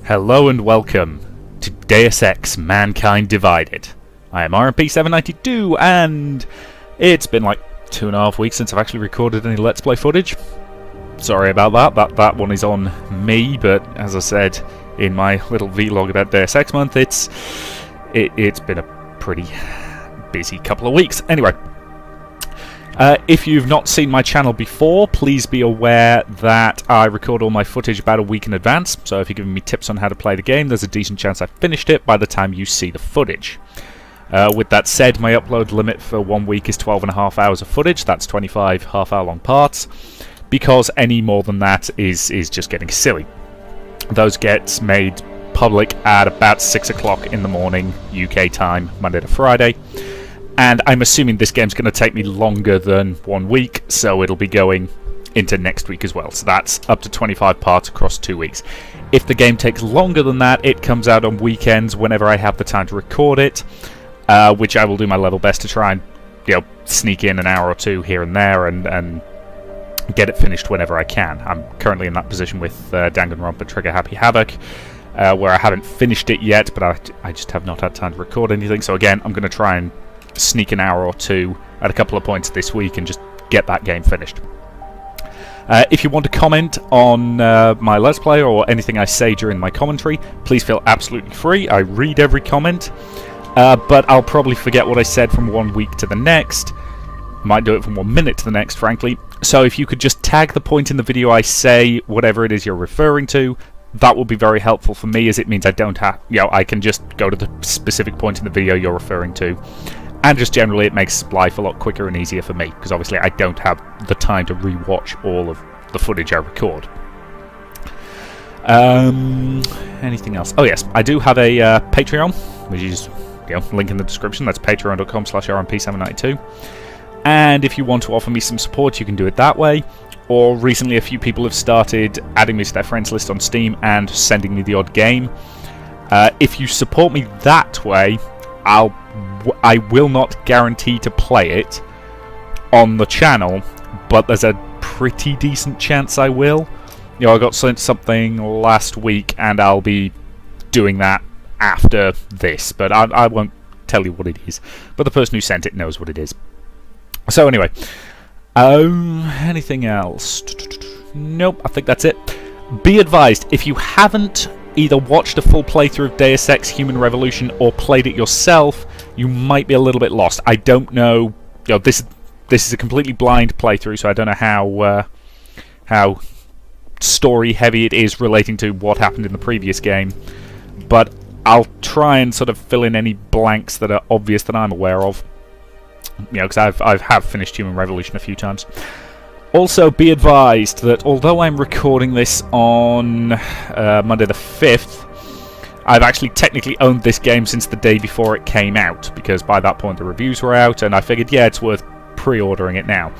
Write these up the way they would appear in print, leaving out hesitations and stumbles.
Hello and welcome to Deus Ex Mankind Divided. I am RMP792 and it's been like 2.5 weeks since I've actually recorded any Let's Play footage. Sorry about that, that one is on me, but as I said in my little vlog about Deus Ex Month, it's been a pretty busy couple of weeks. Anyway, if you've not seen my channel before, please be aware that I record all my footage about a week in advance, so if you're giving me tips on how to play the game, there's a decent chance I've finished it by the time you see the footage. With that said, my upload limit for 1 week is 12.5 hours of footage. That's 25 half-hour long parts, because any more than that is just getting silly. Those get made public at about 6 o'clock in the morning, UK time, Monday to Friday. And I'm assuming this game's going to take me longer than 1 week, so it'll be going into next week as well. So that's up to 25 parts across 2 weeks. If the game takes longer than that, it comes out on weekends whenever I have the time to record it, which I will do my level best to try and sneak in an hour or two here and there and get it finished whenever I can. I'm currently in that position with Danganronpa Trigger Happy Havoc, where I haven't finished it yet, but I just have not had time to record anything. So again, I'm going to try and sneak an hour or two at a couple of points this week and just get that game finished. If you want to comment on my Let's Play or anything I say during my commentary, please feel absolutely free. I read every comment, but I'll probably forget what I said from 1 week to the next. Might do it from 1 minute to the next, frankly. So if you could just tag the point in the video I say, whatever it is you're referring to, that will be very helpful for me, as it means I don't have, I can just go to the specific point in the video you're referring to. And just generally it makes life a lot quicker and easier for me, because obviously I don't have the time to re-watch all of the footage I record. Anything else? Oh yes, I do have a Patreon, which is link in the description. That's patreon.com/rmp792. And if you want to offer me some support, you can do it that way. Or recently a few people have started adding me to their friends list on Steam and sending me the odd game. If you support me that way, I will not guarantee to play it on the channel, but there's a pretty decent chance I will. I got sent something last week, and I'll be doing that after this, but I won't tell you what it is. But the person who sent it knows what it is. So anyway, anything else? Nope, I think that's it. Be advised, if you haven't either watched a full playthrough of Deus Ex Human Revolution or played it yourself, you might be a little bit lost. I don't know. This is a completely blind playthrough, so I don't know how story heavy it is relating to what happened in the previous game. But I'll try and sort of fill in any blanks that are obvious that I'm aware of. Because I've finished Human Revolution a few times. Also, be advised that although I'm recording this on Monday the 5th, I've actually technically owned this game since the day before it came out, because by that point the reviews were out, and I figured, it's worth pre-ordering it now.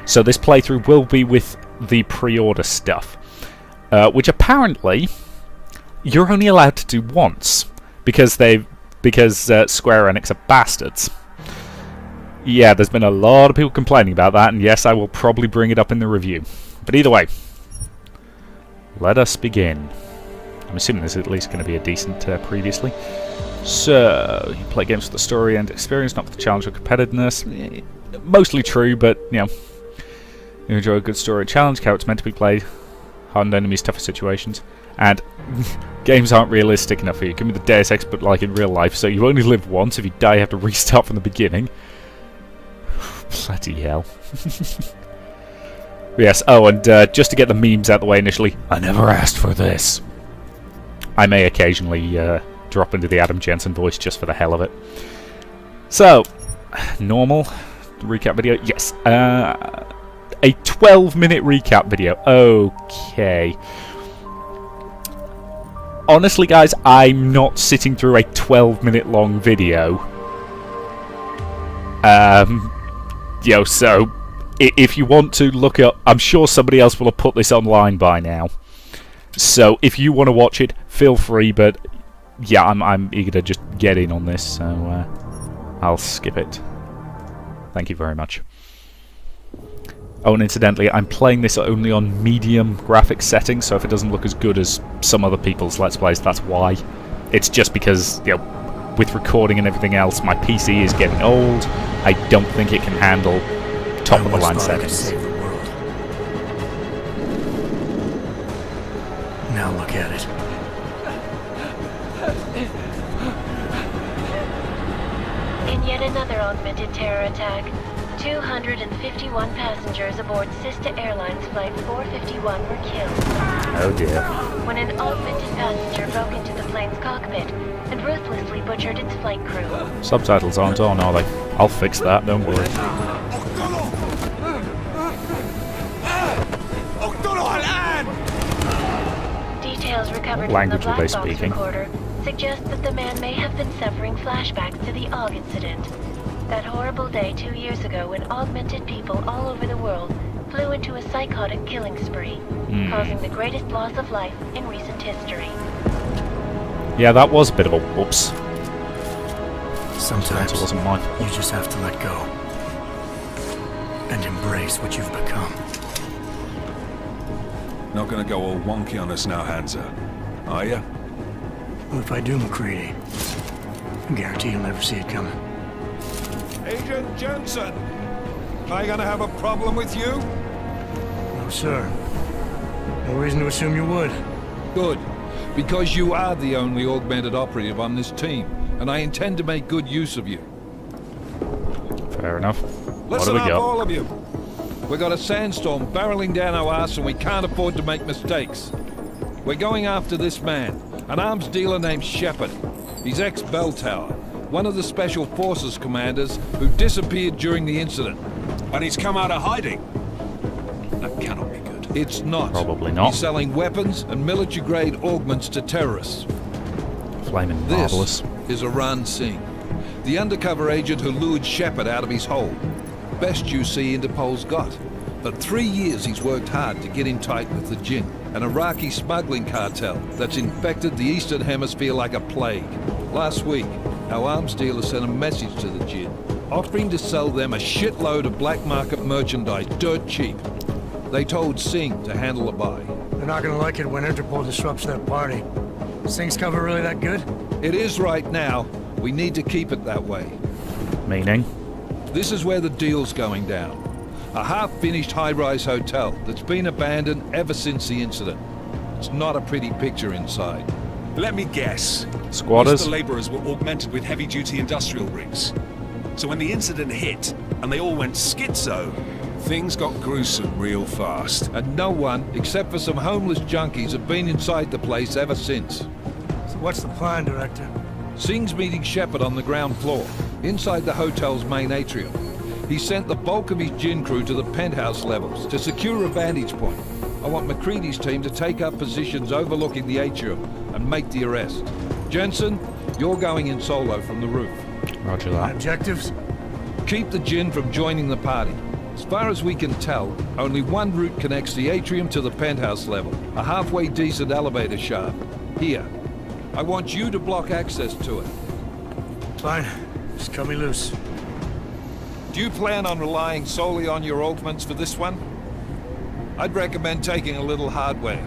So this playthrough will be with the pre-order stuff, which apparently you're only allowed to do once, because Square Enix are bastards. Yeah, there's been a lot of people complaining about that, and yes, I will probably bring it up in the review. But either way, let us begin. I'm assuming there's at least going to be a decent previously. So, you play games for the story and experience, not for the challenge or competitiveness. Mostly true, but, you enjoy a good story and challenge, how it's meant to be played, hardened enemies, tougher situations, and games aren't realistic enough for you. Give me the Deus Ex, but like in real life, so you only live once. If you die, you have to restart from the beginning. Bloody hell. Yes, and just to get the memes out of the way initially, I never asked for this. I may occasionally drop into the Adam Jensen voice just for the hell of it. So, normal recap video. Yes, a 12-minute recap video. Okay. Honestly, guys, I'm not sitting through a 12-minute long video. So if you want to look up, I'm sure somebody else will have put this online by now. So if you want to watch it, feel free. But yeah, I'm eager to just get in on this, so I'll skip it. Thank you very much. Oh, and incidentally, I'm playing this only on medium graphics settings, so if it doesn't look as good as some other people's Let's Plays, that's why. It's just because, you know, with recording and everything else, my PC is getting old. I don't think it can handle top-of-the-line settings. Save the world. Now look at it. In yet another augmented terror attack, 251 passengers aboard Sister Airlines Flight 451 were killed. Oh dear. When an augmented passenger broke into the plane's cockpit and ruthlessly butchered its flight crew. Subtitles aren't on, are they? I'll fix that, don't worry. Details recovered What language from were the they black box speaking? recorder suggest that the man may have been suffering flashbacks to the AUG incident. That horrible day 2 years ago when augmented people all over the world flew into a psychotic killing spree, causing the greatest loss of life in recent history. Yeah, that was a bit of a whoops. Sometimes It wasn't mine. you just have to let go and embrace what you've become. Not gonna go all wonky on us now, Hansa, are ya? Well, if I do, McCready, I guarantee you'll never see it coming. Agent Jensen! Am I gonna have a problem with you? No, sir. No reason to assume you would. Good, because you are the only augmented operative on this team, and I intend to make good use of you. Fair enough. What do Listen we up, got? all of you. We got a sandstorm barreling down our ass, and we can't afford to make mistakes. We're going after this man, an arms dealer named Shepard. He's ex-Bell Tower, one of the Special Forces commanders who disappeared during the incident. And he's come out of hiding. That cannot be good. It's not. Probably not. He's selling weapons and military-grade augments to terrorists. Flaming This marvelous. is Iran Singh, the undercover agent who lured Shepard out of his hole. Best you see Interpol's got. For 3 years he's worked hard to get in tight with the Jinn, an Iraqi smuggling cartel that's infected the Eastern Hemisphere like a plague. Last week, our arms dealer sent a message to the Jinn, offering to sell them a shitload of black market merchandise dirt cheap. They told Singh to handle the buy. They're not gonna like it when Interpol disrupts their party. Singh's cover really that good? It is right now. We need to keep it that way. Meaning? This is where the deal's going down. A half-finished high-rise hotel that's been abandoned ever since the incident. It's not a pretty picture inside. Let me guess. Squatters? Most of the laborers were augmented with heavy-duty industrial rigs. So when the incident hit, and they all went schizo, things got gruesome real fast. And no one, except for some homeless junkies, have been inside the place ever since. So what's the plan, Director? Singh's meeting Shepard on the ground floor, inside the hotel's main atrium. He sent the bulk of his Jinn crew to the penthouse levels to secure a vantage point. I want McCready's team to take up positions overlooking the atrium and make the arrest. Jensen, you're going in solo from the roof. Roger My that. objectives? Keep the Jinn from joining the party. As far as we can tell, only one route connects the atrium to the penthouse level, a halfway decent elevator shaft. Here. I want you to block access to it. Fine. Just cut me loose. Do you plan on relying solely on your augments for this one? I'd recommend taking a little hardware,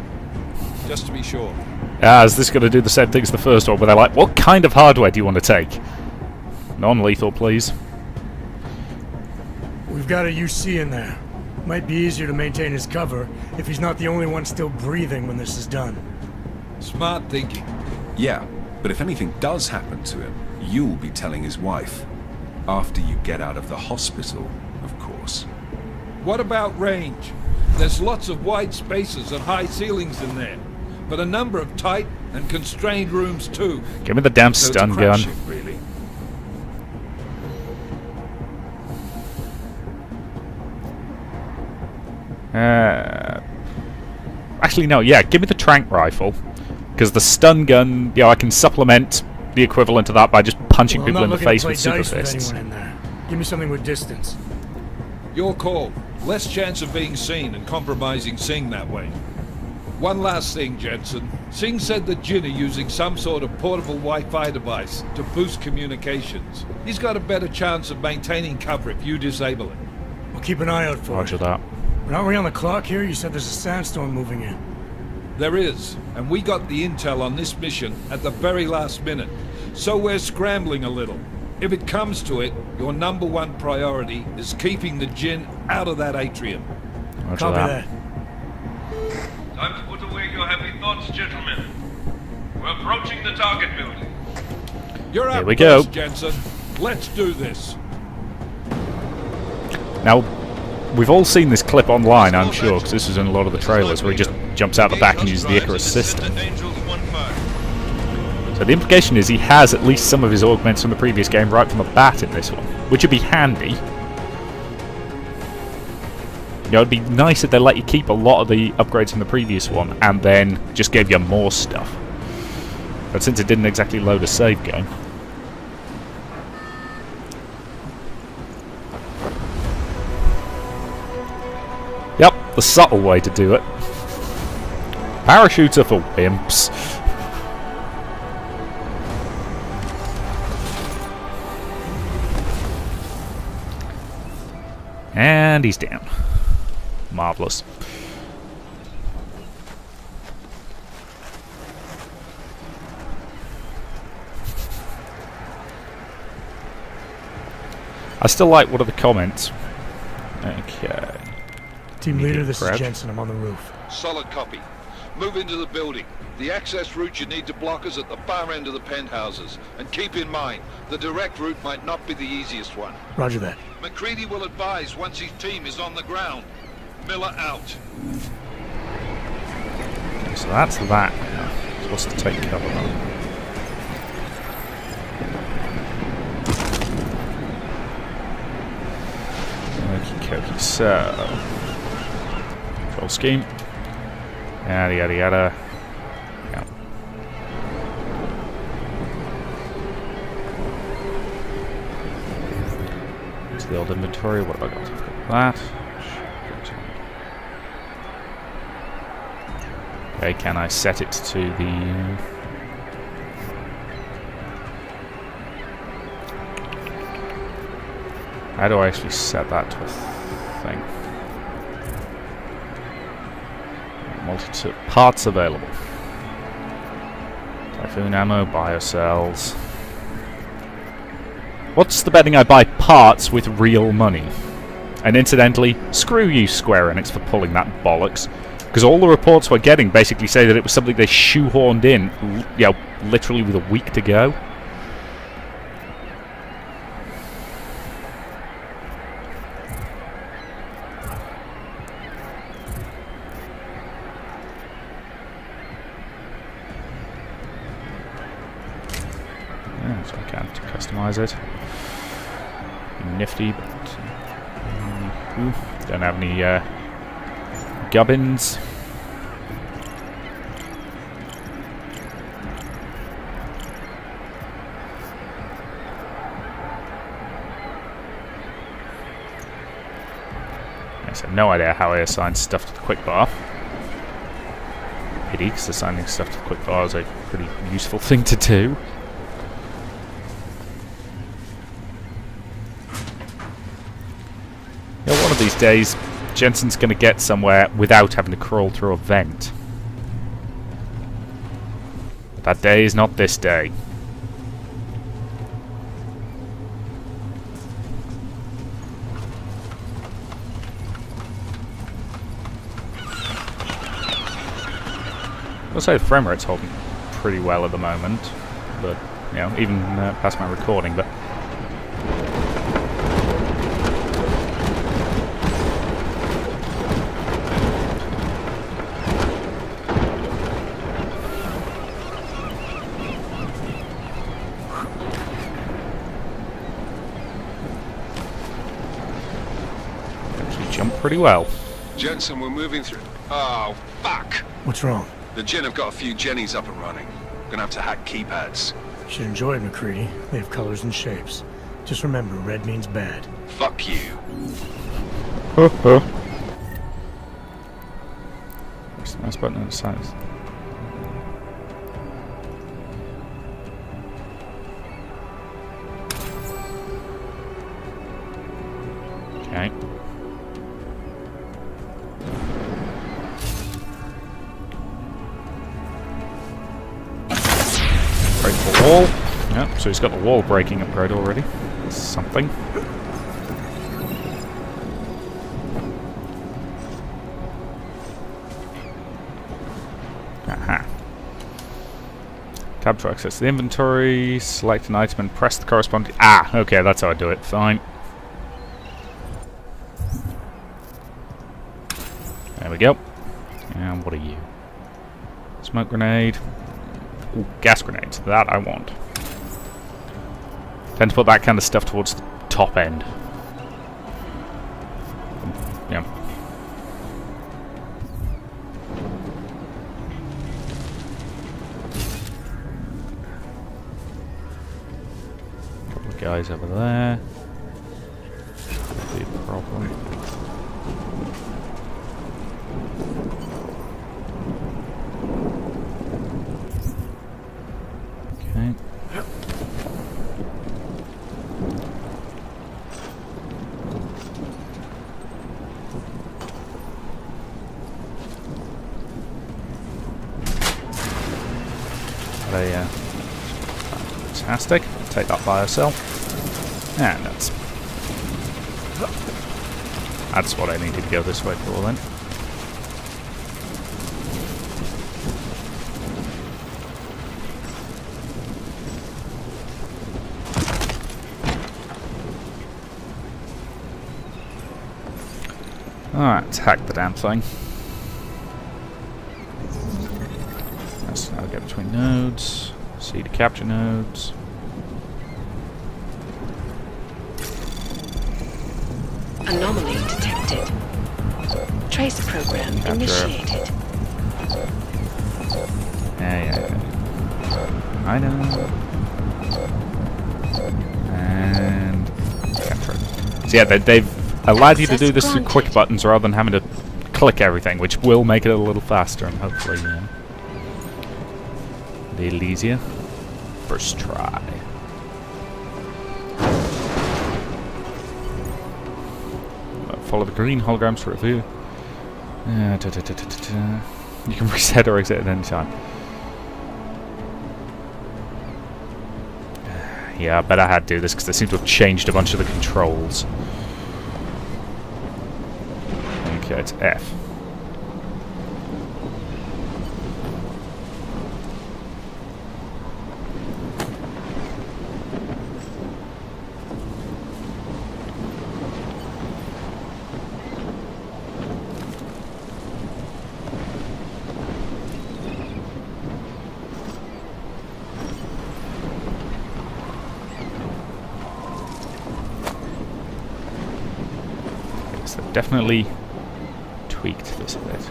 just to be sure. Is this going to do the same thing as the first one, where they're like, what kind of hardware do you want to take? Non-lethal, please. We've got a UC in there. Might be easier to maintain his cover if he's not the only one still breathing when this is done. Smart thinking. Yeah, but if anything does happen to him, you'll be telling his wife. After you get out of the hospital, of course. What about range? There's lots of wide spaces and high ceilings in there, but a number of tight and constrained rooms too. Give me the damn So it's a stun gun. crapshoot, really. Actually, no, yeah, give me the tranq rifle. Because the stun gun, I can supplement the equivalent of that by just punching Well, people in I'm the not looking face to with play super dice with fists. anyone in there. Give me something with distance. Your call. Less chance of being seen and compromising Singh that way. One last thing, Jensen. Singh said that Jinn are using some sort of portable Wi-Fi device to boost communications. He's got a better chance of maintaining cover if you disable it. We'll keep an eye out for Roger it. that. But aren't we on the clock here? You said there's a sandstorm moving in. There is, and we got the intel on this mission at the very last minute. So we're scrambling a little. If it comes to it, your #1 priority is keeping the Jinn out of that atrium. Roger Copy that. that. Time to put away your heavy thoughts, gentlemen. We're approaching the target building. You're Here up we go. first, Jensen. Let's do this. Now, we've all seen this clip online, I'm sure, because this was in a lot of the trailers, where he just jumps out the back and uses the Icarus system. So the implication is he has at least some of his augments from the previous game right from the bat in this one, which would be handy. You know, it'd be nice if they let you keep a lot of the upgrades from the previous one and then just gave you more stuff. But since it didn't exactly load a save game. Yep, the subtle way to do it. Parachutes are for wimps. And he's down. Marvellous. I still like one of the comments. Okay. Team leader, this prep. is Jensen. I'm on the roof. Solid copy. Move into the building. The access route you need to block is at the far end of the penthouses. And keep in mind, the direct route might not be the easiest one. Roger that. McCready will advise once his team is on the ground. Miller out. So that's that now. Supposed to take cover now. Okie so control scheme. Yada yada yada. Yeah. To the old inventory, what have I got? I've got that. Okay, can I set it to the... How do I actually set that to a thing? Multi parts available. Typhoon ammo, biocells. What's the betting I buy parts with real money? And incidentally, screw you, Square Enix, for pulling that bollocks. Because all the reports we're getting basically say that it was something they shoehorned in, you know, literally with a week to go. Yeah, so I can customize it. Nifty, but don't have any gubbins. I have no idea how I assign stuff to the quick bar. Pity, because assigning stuff to the quick bar is a pretty useful thing to do. You know, one of these days, Jensen's going to get somewhere without having to crawl through a vent. But that day is not this day. I'll say the frame rate's holding pretty well at the moment, but, you know, even past my recording, but... Jump pretty well. Jensen, we're moving through. Oh, fuck! What's wrong? The Jinn have got a few Jennies up and running. Gonna have to hack keypads. You should enjoy it, McCready. They have colors and shapes. Just remember, red means bad. Fuck you. Where's the mouse button on the side? Okay. Break the wall. Yep, so he's got the wall breaking upgrade already. That's something. Aha. Tab to access the inventory, select an item and press the corresponding... Ah, okay, that's how I do it. Fine. There we go. And what are you? Smoke grenade. Ooh, gas grenades. That I want. Tend to put that kind of stuff towards the top end. Yeah. Couple of guys over there. Be a problem. Okay. Fantastic. Take that by herself. And that's what I needed to go this way for then. Alright, let's hack the damn thing. Let's now get between nodes. See to capture nodes. Anomaly detected. Trace program initiated. Yeah. I know. And capture it. So yeah, they've allowed you to do this through quick buttons rather than having to click everything, which will make it a little faster and hopefully a little easier. First try. Follow the green holograms to review. You can reset or exit at any time. Yeah, I bet I had to do this because they seem to have changed a bunch of the controls. Okay, it's F. So they've definitely tweaked this a bit.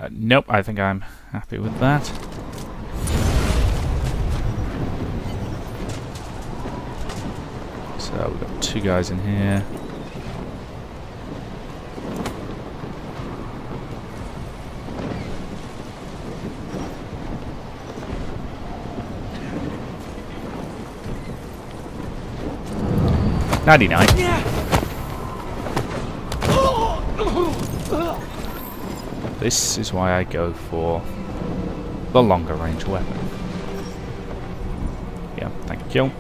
Nope, I think I'm happy with that. So we've got two guys in here. Yeah. 99. This is why I go for the longer range weapon. Yeah, thank you.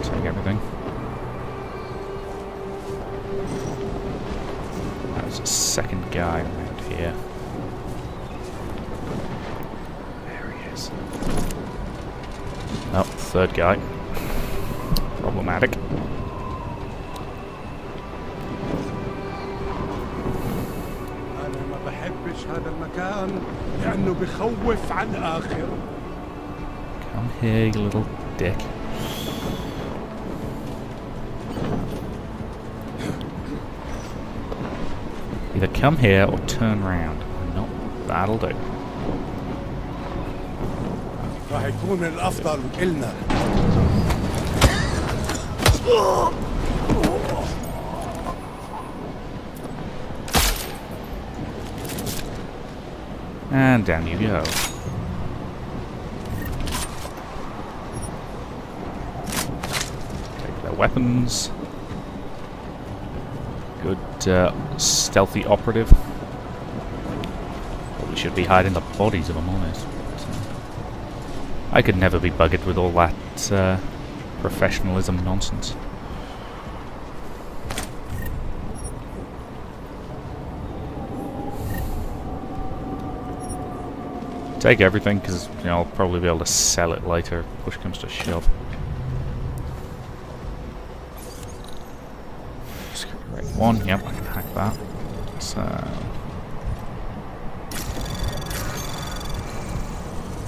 Take everything. There's a second guy around here. Oh, third guy. Problematic. أنا ما بحبش هذا المكان لأنه بخوف على الآخر. Come here, you little dick. Either come here or turn round. No, that'll do. راح يكون الأفضل إلنا. And down you go. Take their weapons. Good stealthy operative. Probably should be hiding the bodies if I'm honest. I could never be buggered with all that professionalism nonsense. Take everything, because you know, I'll probably be able to sell it later if push comes to shove. Right, one, yep, I can hack that. So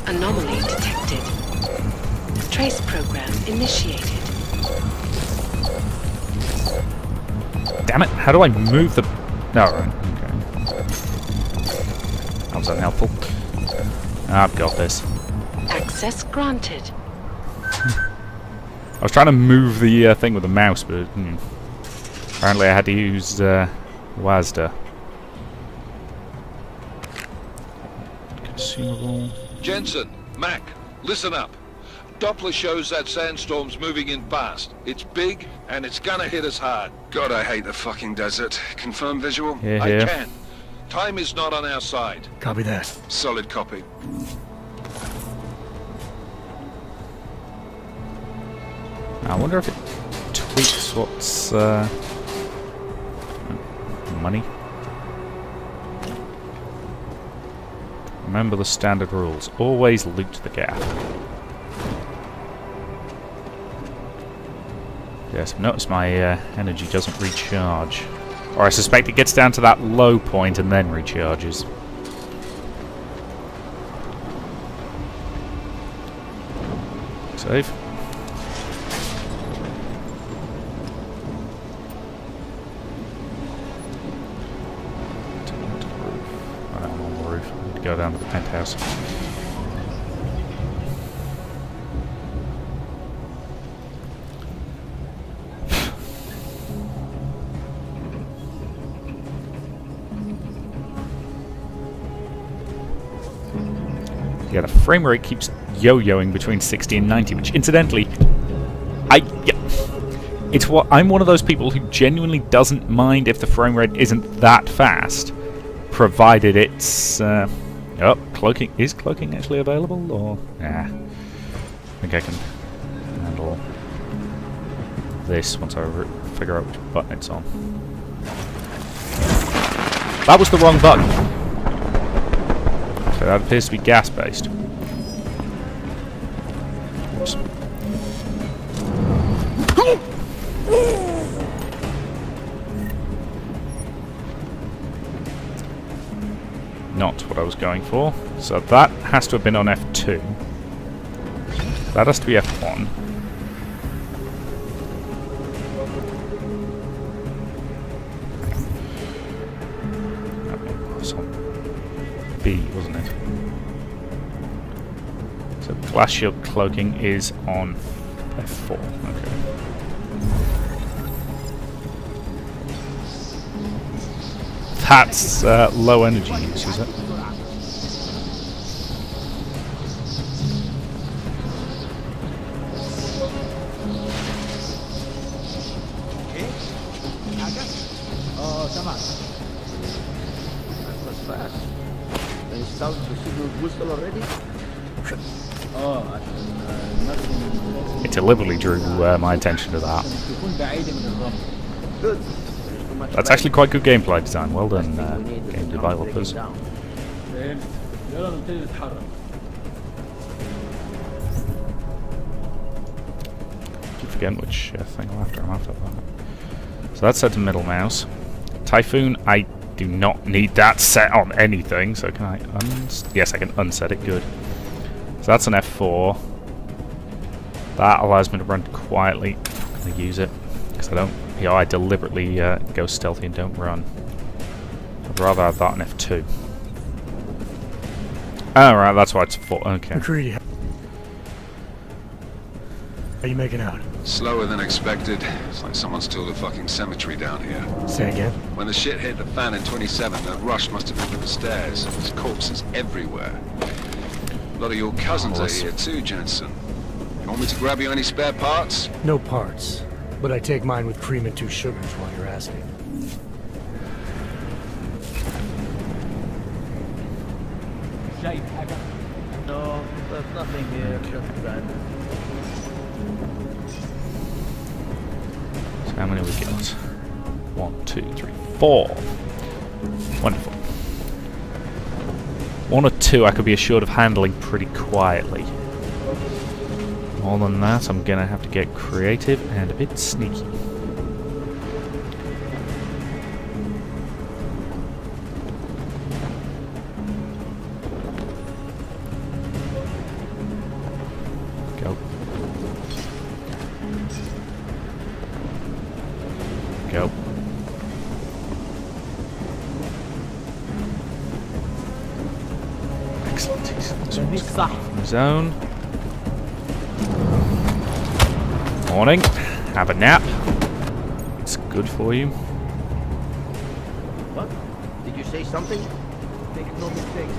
Anomaly detected. Trace program initiated. damn it, how do I move the... No, right, okay. That was unhelpful. I've got this. Access granted. I was trying to move the thing with the mouse, but apparently I had to use WASD. Consumable. Jensen, Mac, listen up. Doppler shows that sandstorm's moving in fast. It's big, and it's gonna hit us hard. God, I hate the fucking desert. Confirm visual? Yeah, I yeah. can. Time is not on our side. Copy that. Solid copy. I wonder if it tweaks what's money. Remember the standard rules. Always loot the gap. Yes, I've noticed my energy doesn't recharge. Or I suspect it gets down to that low point and then recharges. Save. I'm on the roof. I need to go down to the penthouse. Yeah, the frame rate keeps yo-yoing between 60 and 90, which incidentally, it's what I'm one of those people who genuinely doesn't mind if the frame rate isn't that fast, provided it's oh, cloaking. Is cloaking actually available, or I think I can handle this once I figure out which button it's on. That was the wrong button. So that appears to be gas-based. Oops. Not what I was going for. So that has to have been on F2. That has to be F1. B, wasn't it? So glass shield cloaking is on F4. Okay. That's low energy use, is it? Oh, tama. That was fast. Can you start to see your whistle already? Oh, nothing. It deliberately drew my attention to that. Good. That's actually quite good gameplay design. Well done, game developers. Keep forgetting which thing I'm after. So that's set to middle mouse. Typhoon, I do not need that set on anything. So can I yes, I can unset it. Good. So that's an F4. That allows me to run quietly. I'm going to use it because I don't. You know, I deliberately go stealthy and don't run. I'd rather have that on F2. Oh, right, that's why it's 4. Okay. McCready, how you making out? Slower than expected. It's like someone's tilled a fucking cemetery down here. Say again? When the shit hit the fan in 27, the rush must have been to the stairs. There's corpses everywhere. A lot of your cousins are here too, Jensen. You want me to grab you any spare parts? No parts. But I take mine with cream and 2 sugars while you're asking. No, there's nothing here. Just that. So how many we got? 1, 2, 3, 4. Wonderful. 1 or 2 I could be assured of handling pretty quietly. More than that, I'm gonna have to get creative and a bit sneaky. Go. Go. Excellent. From zone. Morning. Have a nap. It's good for you. What? Did you say something? Make no mistake.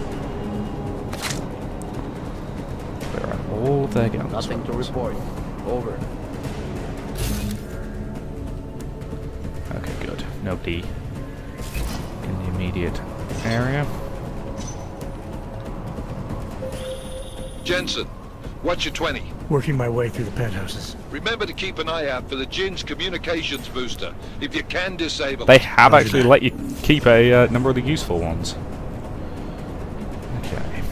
Where are all their guns? Nothing to report. Over. Okay, good. Nobody in the immediate area. Jensen, what's your 20? Working my way through the penthouses. Remember to keep an eye out for the Jinn's communications booster. If you can disable They it. have actually let you keep a number of the useful ones. Okay.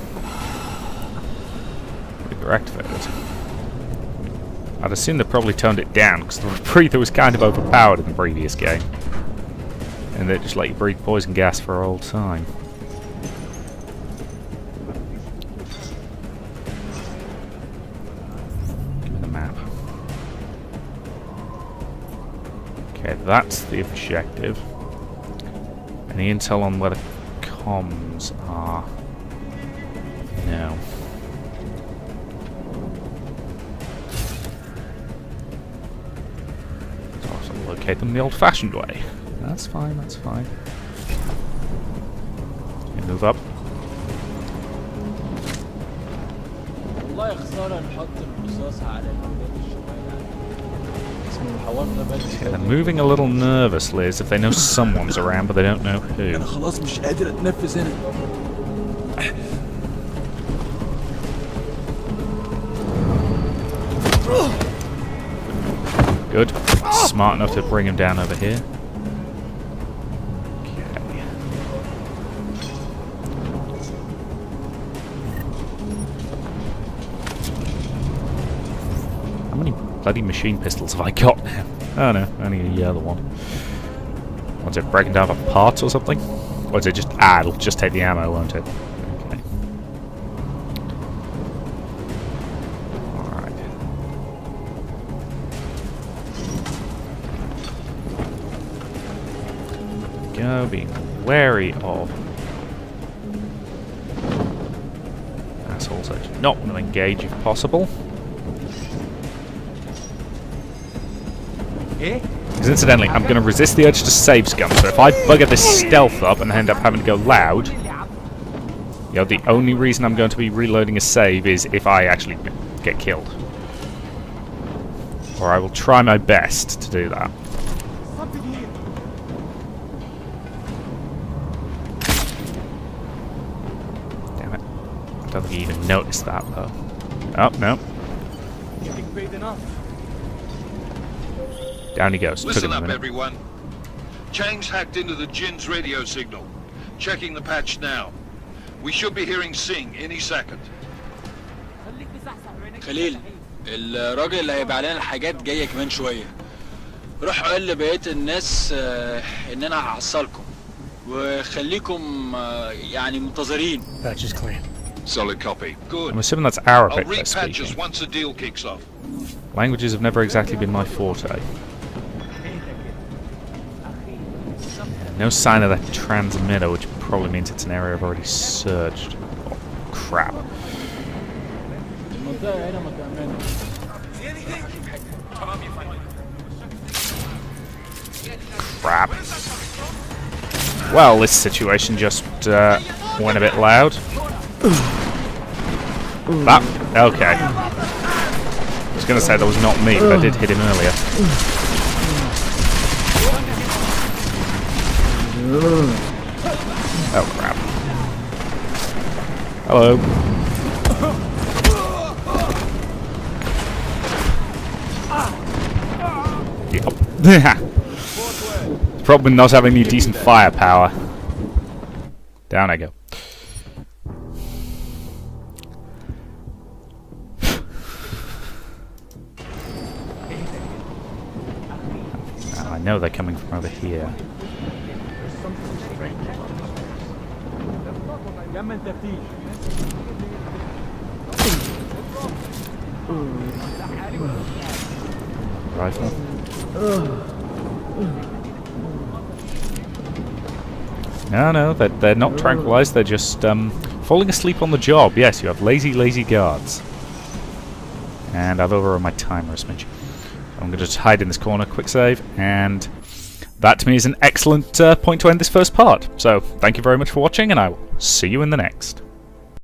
Breather activated. I'd assume they probably toned it down because the breather was kind of overpowered in the previous game. And they just let you breathe poison gas for all time. Give me the map. Okay, that's the objective. Any intel on where the comms are? No. So I'll also locate them the old-fashioned way. That's fine, that's fine. Okay, move up. Okay, they're moving a little nervously as if they know someone's around, but they don't know who. Good. Smart enough to bring him down over here. Okay. How many bloody machine pistols have I got now? Oh no, only the other one. What's it, breaking down for parts or something? Or is it just, it'll just take the ammo, won't it? Okay. Alright. Go, being wary of assholes that do not want to engage if possible. Because incidentally, I'm going to resist the urge to save scum, so if I bugger this stealth up and end up having to go loud, you know, the only reason I'm going to be reloading a save is if I actually get killed. Or I will try my best to do that. Damn it. I don't think he even noticed that, though. Oh, no. Down he goes. Listen up, everyone. Chang's hacked into the Jinn's radio signal. Checking the patch now. We should be hearing Singh any second. خليل الراجل اللي هيبقى لنا الحاجات جايه كمان شويه. روح قول لبقيه الناس ان انا هحصلكم وخليكم يعني منتظرين. Patch is clean. Solid copy. Good. I'm assuming that's Arabic I'll they're repatch us speaking. once the deal kicks off. Languages have never exactly been my forte. No sign of that transmitter, which probably means it's an area I've already searched. Oh, crap. المنطقة هنا متأمنة. crap. Well, this situation just went a bit loud. Ah, okay. I was going to say that was not me, but I did hit him earlier. Oh, crap. Hello. Yep. Problem not having any decent firepower. Down I go. I know they're coming from over here. Rifle. No, they're not tranquilized, they're just falling asleep on the job. Yes, you have lazy guards. And I've overrun my timer a smidge. I'm going to just hide in this corner, quick save, and that to me is an excellent point to end this first part. So, thank you very much for watching, and I will see you in the next.